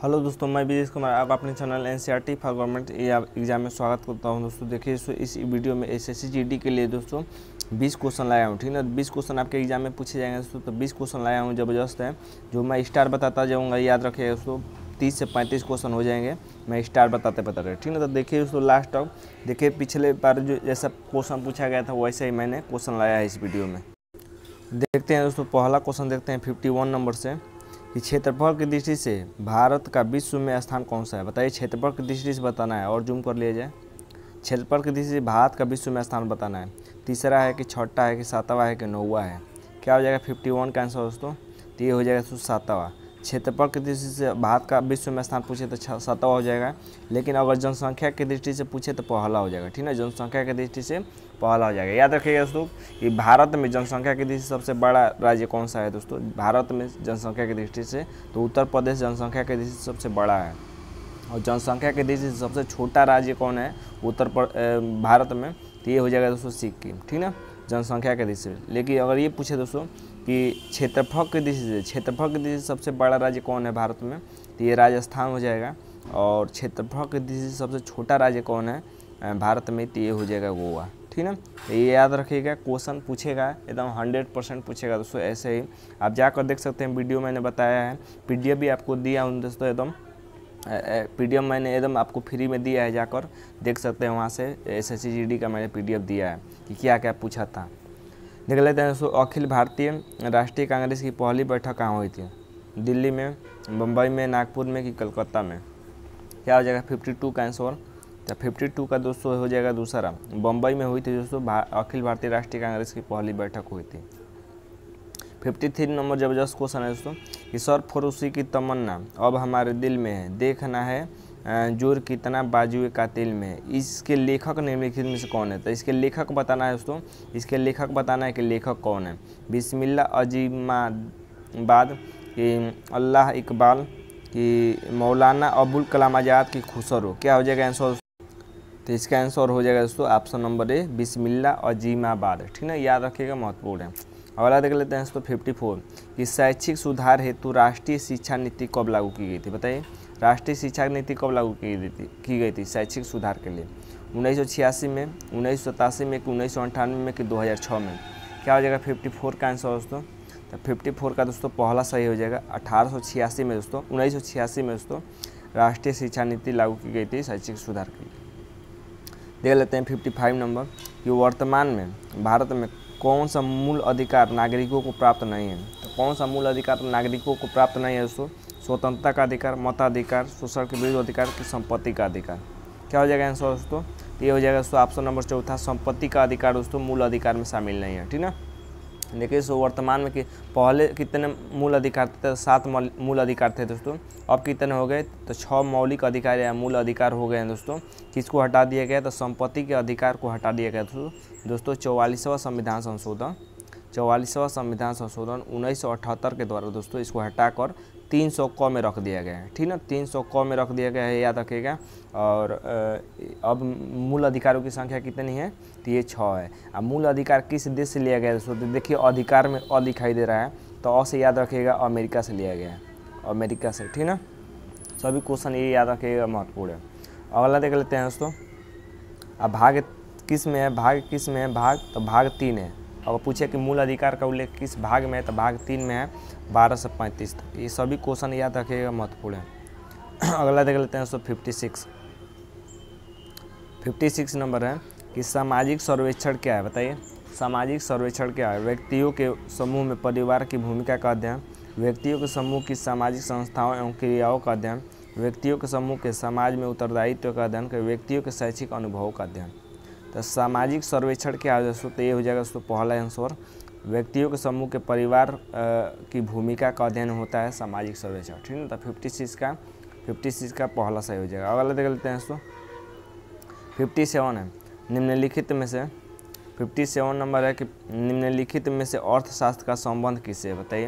Hello दोस्तों, मैं विजेश कुमार आप अपने channel NCERT for government exam में स्वागत करता हूं। दोस्तों देखिए इस वीडियो में एसएससी जीडी के लिए दोस्तों 20 क्वेश्चन लाया हूं। ठीक है, 20 क्वेश्चन आपके एग्जाम में पूछे जाएंगे दोस्तों। तो 20 क्वेश्चन लाया हूं, ज़बरदस्त है। जो मैं स्टार बताता जाऊँगा, याद रखिएगा दोस्तों, 30 से 35 क्वेश्चन हो जाएंगे, मैं स्टार बताते ठीक है। तो देखिए दोस्तों लास्ट तक देखिए, पिछले बार जो जैसा क्वेश्चन पूछा गया था वैसे ही मैंने क्वेश्चन लाया है इस वीडियो में। देखते हैं दोस्तों, पहला क्वेश्चन देखते हैं 51 नंबर से कि क्षेत्रफल की दृष्टि से भारत का विश्व में स्थान कौन सा है। बताइए, क्षेत्रफल की दृष्टि से बताना है और जूम कर लिया जाए। क्षेत्रफल की दृष्टि से भारत का विश्व में स्थान बताना है। तीसरा है कि छठा है कि सातवां है कि नौवां है। क्या हो जाएगा 51 का आंसर दोस्तों? तो ये हो जाएगा दोस्तों सातवां। क्षेत्रफल की दृष्टि से भारत का विश्व में स्थान पूछे तो सातवां हो जाएगा, लेकिन अगर जनसंख्या की दृष्टि से पूछे तो पहला हो जाएगा। ठीक है, जनसंख्या की दृष्टि से पहला हो जाएगा। याद रखिएगा दोस्तों कि भारत में जनसंख्या की दृष्टि से सबसे बड़ा राज्य कौन सा है दोस्तों? भारत में जनसंख्या की दृष्टि से तो उत्तर प्रदेश जनसंख्या की दृष्टि से सबसे बड़ा है। और जनसंख्या की दृष्टि से सबसे छोटा राज्य कौन है भारत में? तो ये हो जाएगा दोस्तों सिक्किम। ठीक है, जनसंख्या के दृष्टि से। लेकिन अगर ये पूछे दोस्तों कि क्षेत्रफल की दृष्टि से सबसे बड़ा राज्य कौन है भारत में, तो ये राजस्थान हो जाएगा। और क्षेत्रफल की दृष्टि से सबसे छोटा राज्य कौन है भारत में, तो ये हो जाएगा गोवा। ठीक है, तो ये याद रखिएगा, क्वेश्चन पूछेगा एकदम 100% पूछेगा दोस्तों। ऐसे ही आप जाकर देख सकते हैं, वीडियो मैंने बताया है, पीडीएफ भी आपको दिया हूँ दोस्तों। एकदम पीडीएफ मैंने एकदम आपको फ्री में दिया है, जाकर देख सकते हैं वहाँ से। एसएससी जीडी का मैंने पीडीएफ दिया है कि क्या क्या पूछा था। देख लेते हैं दोस्तों, अखिल भारतीय राष्ट्रीय कांग्रेस की पहली बैठक कहाँ हुई थी? दिल्ली में, मुंबई में, नागपुर में कि कलकत्ता में? क्या हो जाएगा 52 का आंसर? तो 52 का दोस्तों हो जाएगा दूसरा, बम्बई में हुई थी दोस्तों। अखिल भारतीय राष्ट्रीय कांग्रेस की पहली बैठक हुई थी। 53 नंबर जबरदस्त क्वेश्चन है दोस्तों कि सरफरोशी की तमन्ना अब हमारे दिल में है, देखना है जोर कितना बाजुए कातिल में है। इसके लेखक निम्नलिखित में से कौन है? तो इसके लेखक बताना है दोस्तों। इसके लेखक बताना है कि लेखक कौन है। बिस्मिल्लाह अजीमाबाद कि अल्लाह इकबाल कि मौलाना अबुल कलाम आज़ाद की खुसरो? क्या हो जाएगा आंसर? तो इसका आंसर हो जाएगा दोस्तों ऑप्शन नंबर ए, बिस्मिल्लाह अजीमाबाद। ठीक है, याद रखिएगा, महत्वपूर्ण है। अगला देख लेते हैं दोस्तों 54 कि शैक्षिक सुधार हेतु राष्ट्रीय शिक्षा नीति कब लागू की गई थी? बताइए, राष्ट्रीय शिक्षा नीति कब लागू की गई थी शैक्षिक सुधार के लिए? 1986 में, 1987 में कि 1998 में कि 2006 में? क्या हो जाएगा 54 का आंसर दोस्तों? तो 54 का दोस्तों पहला सही हो जाएगा 1886 में दोस्तों, 1986 में दोस्तों राष्ट्रीय शिक्षा नीति लागू की गई थी शैक्षिक सुधार के लिए। देख लेते हैं 55 नंबर कि वर्तमान में भारत में कौन सा मूल अधिकार नागरिकों को प्राप्त नहीं है? तो कौन सा मूल अधिकार नागरिकों को प्राप्त नहीं है दोस्तों? स्वतंत्रता का अधिकार, मताधिकार, शोषण के विरुद्ध अधिकार की संपत्ति का अधिकार? क्या हो जाएगा आंसर दोस्तों? तो ये हो जाएगा दोस्तों ऑप्शन नंबर चौथा, संपत्ति का अधिकार दोस्तों मूल अधिकार में शामिल नहीं है। ठीक है, देखिए सो वर्तमान में कि पहले कितने मूल अधिकार थे? तो 7 मूल अधिकार थे दोस्तों। अब कितने हो गए? तो 6 मौलिक अधिकार या मूल अधिकार हो गए हैं दोस्तों। किसको हटा दिया गया? तो संपत्ति के अधिकार को हटा दिया गया दोस्तों। 44वां संविधान संशोधन 1978 के द्वारा दोस्तों इसको हटाकर 300 क में रख दिया गया है। ठीक है, 300 क में रख दिया गया है, याद रखिएगा। और अब मूल अधिकारों की संख्या कितनी है? तो ये 6 है। अब मूल अधिकार किस देश से लिया गया है दोस्तों? तो देखिए अधिकार में अ दिखाई दे रहा है, तो अ से याद रखिएगा अमेरिका से लिया गया है, अमेरिका से। ठीक है, सभी क्वेश्चन ये याद रखिएगा, महत्वपूर्ण है। अगला देख लेते हैं दोस्तों, अब भाग किस में है? भाग किस में है? भाग तो भाग 3 है। अगर पूछे कि मूल अधिकार का उल्लेख किस भाग में है, तो भाग 3 में है 12 से 35 तक। ये सभी क्वेश्चन याद रखिएगा, महत्वपूर्ण है। अगला देख लेते हैं दोस्तों 56 नंबर है कि सामाजिक सर्वेक्षण क्या है? बताइए, सामाजिक सर्वेक्षण क्या है? व्यक्तियों के समूह में परिवार की भूमिका का अध्ययन, व्यक्तियों के समूह की सामाजिक संस्थाओं एवं क्रियाओं का अध्ययन, व्यक्तियों के समूह के समाज में उत्तरदायित्व का अध्ययन, व्यक्तियों के शैक्षिक अनुभवों का अध्ययन। तो सामाजिक सर्वेक्षण क्या है दोस्तों? तो ये हो जाएगा दोस्तों पहला आंसर, व्यक्तियों के समूह के परिवार की भूमिका का अध्ययन होता है सामाजिक सर्वेक्षण। ठीक है, तो 56 का पहला सही हो जाएगा। अगला देख लेते हैं दोस्तों 57 है, निम्नलिखित में से 57 नंबर है कि निम्नलिखित में से अर्थशास्त्र का संबंध किससे है? बताइए,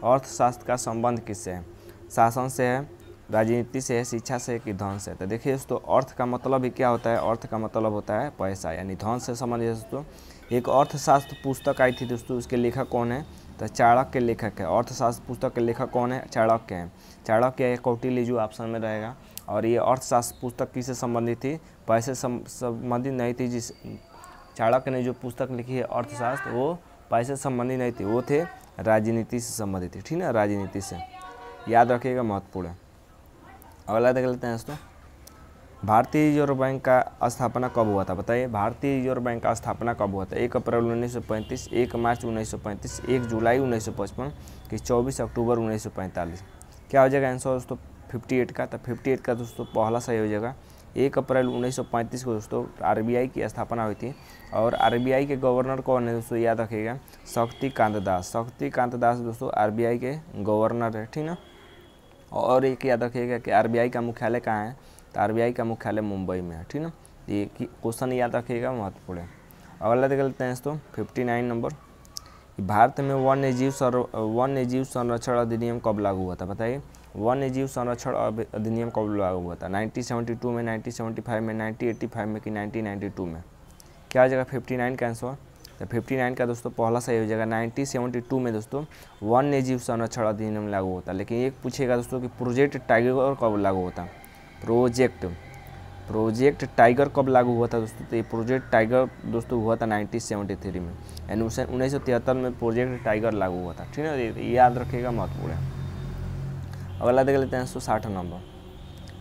अर्थशास्त्र का संबंध किससे है? शासन से है, राजनीति से है, शिक्षा से है कि धन से? तो देखिए दोस्तों, अर्थ का मतलब ही क्या होता है? अर्थ का मतलब होता है पैसा, यानी धन से संबंधित दोस्तों। एक अर्थशास्त्र पुस्तक आई थी दोस्तों, उसके लेखक कौन है? तो चाणक्य के लेखक है। अर्थशास्त्र पुस्तक के लेखक कौन है? चाणक्य हैं। चाणक्य है, कौटिल्य जो ऑप्शन में रहेगा। और ये अर्थशास्त्र पुस्तक किससे संबंधित थी? पैसे संबंधित नहीं थी। जिस चाणक्य ने जो पुस्तक लिखी है अर्थशास्त्र, वो पैसे संबंधित नहीं थी, वो थे राजनीति से संबंधित थी। ठीक ना, राजनीति से, याद रखिएगा, महत्वपूर्ण है। अगला देख लेते हैं दोस्तों, भारतीय रिजर्व बैंक का स्थापना कब हुआ था? बताइए, भारतीय रिजर्व बैंक का स्थापना कब हुआ था? 1 अप्रैल 1935, 1 मार्च 1935, 1 जुलाई 1955 कि 24 अक्टूबर 1945? क्या हो जाएगा आंसर दोस्तों? 58 का। तो 58 का दोस्तों पहला सही हो जाएगा। 1 अप्रैल 1935 को दोस्तों आरबीआई की स्थापना हुई थी। और आरबीआई के गवर्नर कौन है दोस्तों? याद रखिएगा, शक्तिकांत दास। शक्तिकांत दास दोस्तों आरबीआई के गवर्नर है। ठीक ना। और एक याद रखिएगा कि आरबीआई का मुख्यालय कहाँ है? तो आरबीआई का मुख्यालय मुंबई में है। ठीक ना, ये क्वेश्चन याद रखिएगा, महत्वपूर्ण है। अगला देख लेते हैं दोस्तों 59 नंबर, भारत में वन्य जीव संरक्षण अधिनियम कब लागू हुआ था? बताइए, वन्य जीव संरक्षण अधिनियम कब लागू हुआ था? 1972 में, 1975 में, 1985 में कि 1992 में? क्या हो जाएगा 59 का आंसर? तो 59 का दोस्तों पहला सही हो जाएगा। 1972 में दोस्तों वन्य जीव संरक्षण अधिनियम लागू होता है। लेकिन एक पूछेगा दोस्तों कि प्रोजेक्ट टाइगर कब लागू होता? प्रोजेक्ट टाइगर कब लागू हुआ था दोस्तों? तो ये प्रोजेक्ट टाइगर दोस्तों हुआ था 1973 में, यानी 1973 में प्रोजेक्ट टाइगर लागू हुआ था। ठीक है, ये याद रखिएगा, महत्वपूर्ण है। अगला देख लेते हैं 160 नंबर,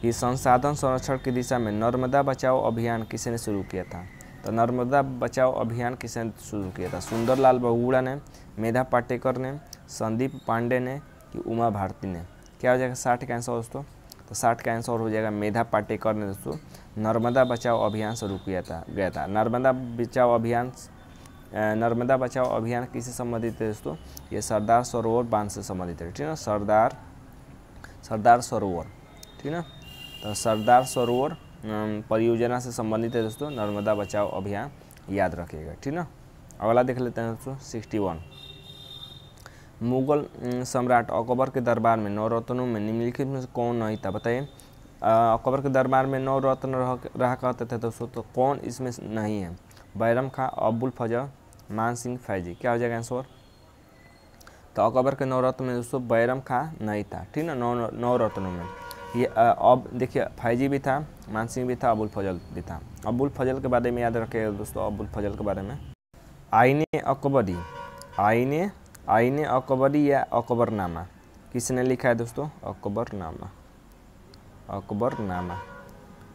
कि संसाधन संरक्षण की दिशा में नर्मदा बचाओ अभियान किसने शुरू किया था? तो नर्मदा बचाओ अभियान किसने शुरू किया था? सुंदरलाल बहुगुणा ने, मेधा पाटेकर ने, संदीप पांडे ने कि उमा भारती ने? क्या हो जाएगा 60 का आंसर दोस्तों? तो 60 का आंसर हो जाएगा मेधा पाटेकर ने दोस्तों नर्मदा बचाओ अभियान शुरू किया था। नर्मदा बचाओ अभियान किससे संबंधित है दोस्तों? ये सरदार सरोवर बांध से संबंधित है। ठीक है, सरदार सरोवर। ठीक है, तो सरदार सरोवर परियोजना से संबंधित है दोस्तों नर्मदा बचाओ अभियान, याद रखिएगा। ठीक ना। अगला देख लेते हैं दोस्तों 61, मुगल सम्राट अकबर के दरबार में 9 रत्नों में निम्नलिखित में से कौन नहीं था? बताइए, अकबर के दरबार में 9 रत्न रहा करते थे दोस्तों, तो कौन इसमें नहीं है? बैरम खां, अबुल फजल, मान सिंह, फैजी? क्या हो जाएगा आंसर? तो अकबर के 9 रत्न में दोस्तों बैरम खां नहीं था। ठीक ना, 9 रत्नों में ये अब देखिए फैजी भी था, मान सिंह भी था, अबुल फजल भी था। अबुल फजल के बारे में याद रखिएगा दोस्तों, अबुल फजल के बारे में, आईने अकबरी या अकबरनामा किसने लिखा है दोस्तों? अकबरनामा।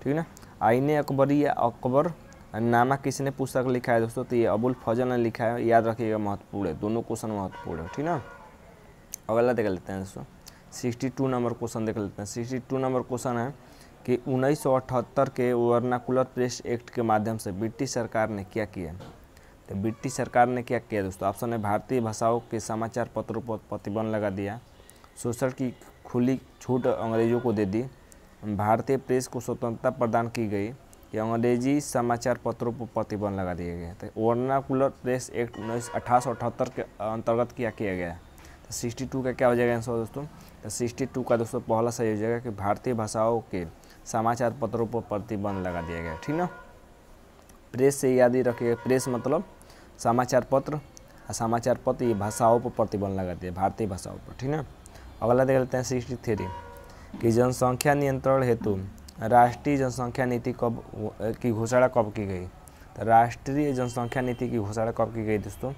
ठीक ना, आईने अकबरी या अकबरनामा किसने पुस्तक लिखा है दोस्तों? तो ये अबुल फजल ने लिखा है, याद रखिएगा, महत्वपूर्ण है, दोनों क्वेश्चन महत्वपूर्ण है। ठीक ना। अगला देख लेते हैं दोस्तों 62 नंबर क्वेश्चन देख लेते हैं। 62 नंबर क्वेश्चन है कि 1978 के वर्नाकुलर प्रेस एक्ट के माध्यम से ब्रिटिश सरकार ने क्या किया? तो ब्रिटिश सरकार ने क्या किया दोस्तों? ऑप्शन है, भारतीय भाषाओं के समाचार पत्रों पर प्रतिबंध लगा दिया, शोषण की खुली छूट अंग्रेजों को दे दी, भारतीय प्रेस को स्वतंत्रता प्रदान की गई, या अंग्रेजी समाचार पत्रों पर प्रतिबंध लगा दिया गया। तो वर्नाकुलर प्रेस एक्ट 1878 के अंतर्गत क्या किया गया? तो 62 का क्या हो जाएगा आंसर दोस्तों? तो 62 का दोस्तों पहला सही हो जाएगा कि भारतीय भाषाओं के समाचार पत्रों पर प्रतिबंध लगा दिया गया। ठीक ना, प्रेस से याद ही रखिएगा, प्रेस मतलब समाचार पत्र, और समाचार पत्र ये भाषाओं पर प्रतिबंध लगा दिया, भारतीय भाषाओं पर। ठीक ना। अगला देख लेते हैं 63 कि जनसंख्या नियंत्रण हेतु राष्ट्रीय जनसंख्या नीति की घोषणा कब की गई? तो राष्ट्रीय जनसंख्या नीति की घोषणा कब की गई दोस्तों?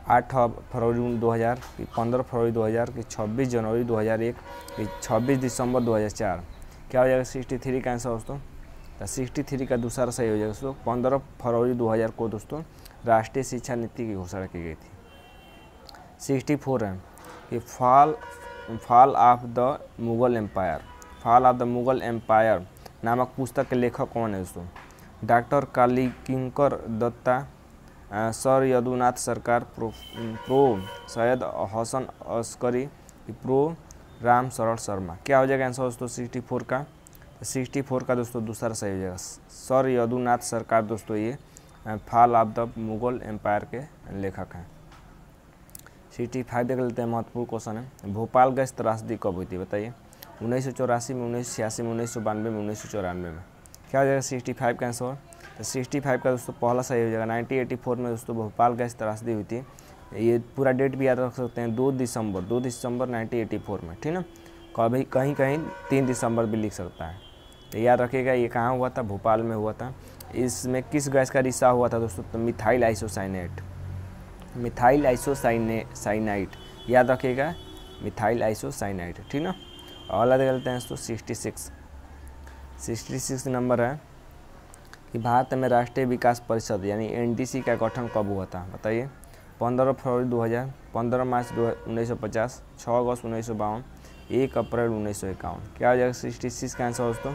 8 फरवरी 2000 कि 15 फरवरी 2000 कि 26 जनवरी 2001 कि 26 दिसंबर 2004? क्या हो जाएगा 63 का आंसर दोस्तों? तो 63 का दूसरा सही हो जाएगा दोस्तों 15 फरवरी 2000 को दोस्तों राष्ट्रीय शिक्षा नीति की घोषणा की गई थी। 64 है कि fall of the Mughal empire नामक पुस्तक के लेखक कौन है दोस्तों? Doctor Kalikinkar Datta, sir Yadunath Sarkar, prof Syed Hasan Askari, prof Ram Sharan Sharma? क्या हो जाएगा आंसर दोस्तों 64 का? 64 का दोस्तों दूसरा सही हो जाएगा, सर यदुनाथ सरकार दोस्तों ये fall of the Mughal empire के लेखक हैं। 65 देख लेते हैं, महत्वपूर्ण क्वेश्चन है, भोपाल गैस त्रासदी कब हुई थी? बताइए, 1984 में, 1986 में, 1992 में, 1994 में? क्या हो जाएगा 65 का आंसर? तो 65 का दोस्तों पहला सही हो जाएगा, 1984 में दोस्तों भोपाल गैस त्रासदी हुई थी। ये पूरा डेट भी याद रख सकते हैं, 2 दिसंबर 1984 में, ठीक ना। कभी कहीं कहीं 3 दिसंबर भी लिख सकता है। तो याद रखिएगा ये कहाँ हुआ था, भोपाल में हुआ था। इसमें किस गैस का रिसाव हुआ था दोस्तों, तो मिथाइल आइसोसाइनेट, मिथाइल आइसोसाइनाइट, याद रखिएगा मिथाइल आइसोसाइनाइट, ठीक ना। अगला देख लेते हैं दोस्तों 66 नंबर है कि भारत में राष्ट्रीय विकास परिषद यानी एनडीसी का गठन कब हुआ था, बताइए। 15 फरवरी 2000, 15 मार्च 1950, 6 अगस्त 1952, 1 अप्रैल 1951। क्या हो जाएगा 66 का आंसर दोस्तों,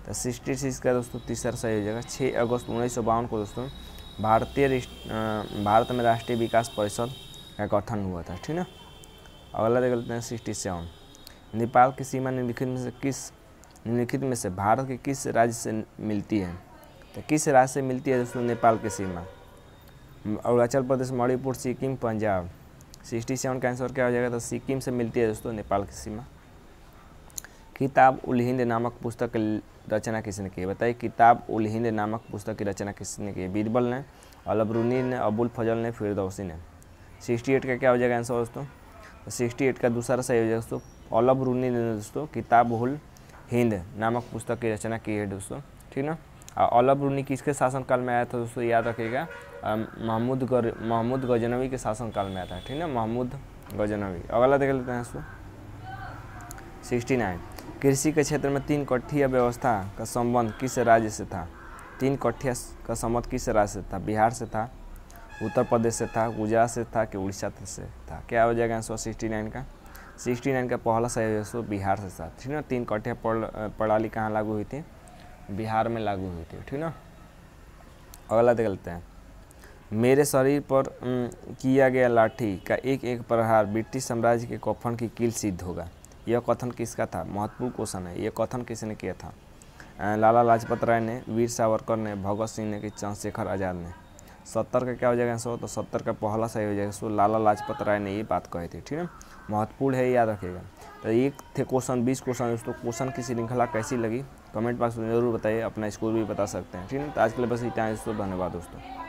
तो 66 का दोस्तों तीसरा सही हो जाएगा। 6 अगस्त 1952 को दोस्तों भारत में राष्ट्रीय विकास परिषद का गठन हुआ था, ठीक ना। अगला देख लेते हैं 67। नेपाल की सीमा निम्नलिखित में से भारत के किस राज्य से मिलती है, तो किस राज्य से मिलती है दोस्तों नेपाल की सीमा, अरुणाचल प्रदेश, मणिपुर, सिक्किम, पंजाब। 67 का आंसर क्या हो जाएगा, तो सिक्किम से मिलती है दोस्तों नेपाल की सीमा। किताब उल हिंद नामक पुस्तक की रचना किसने की है, बताइए। किताब उल हिंद नामक पुस्तक की रचना किसने की है, बीरबल ने, अलबरूनी ने, अबुल फजल ने, फिरदौसी ने। 68 का क्या हो जाएगा आंसर दोस्तों, तो 68 का दूसरा सही हो जाएगा दोस्तों, अलबरूनी ने दोस्तों किताब उल हिंद नामक पुस्तक की रचना की है दोस्तों, ठीक ना। अलबरूनी किसके शासनकाल में आया था दोस्तों, याद रखिएगा महमूद गजनवी के शासनकाल में आया था, ठीक ना, महमूद गजनवी। अगला देख लेते हैं दोस्तों 69। कृषि के क्षेत्र में 3 कठिया व्यवस्था का संबंध किस राज्य से था, 3 कठिया का संबंध किस राज्य से था, बिहार से था, उत्तर प्रदेश से था, गुजरात से था कि उड़ीसा से था। क्या हो जाएगा आंसर 69 का, 69 का पहला सही है दोस्तों, बिहार से था, ठीक ना। 3 कठिया प्रणाली कहाँ लागू हुई थी, बिहार में लागू हुई थी, ठीक ना। अगला देख लेते हैं। मेरे शरीर पर किया गया लाठी का एक एक प्रहार ब्रिटिश साम्राज्य के कफन की कील सिद्ध होगा, यह कथन किसका था, महत्वपूर्ण क्वेश्चन है। यह कथन किसने किया था, लाला लाजपत राय ने, वीर सावरकर ने, भगत सिंह ने कि चंद्रशेखर आज़ाद ने। 70 का क्या हो जाएगा आंसर, तो 70 का पहला सही हो जाएगा। सो लाला लाजपत राय ने ये बात कही थी, ठीक है, महत्वपूर्ण है, याद रखिएगा। तो ये थे क्वेश्चन, 20 क्वेश्चन दोस्तों। क्वेश्चन की श्रृंखला कैसी लगी कमेंट बॉक्स में जरूर बताइए, अपना स्कोर भी बता सकते हैं, ठीक है। तो आज के लिए बस इतना है दोस्तों, धन्यवाद दोस्तों।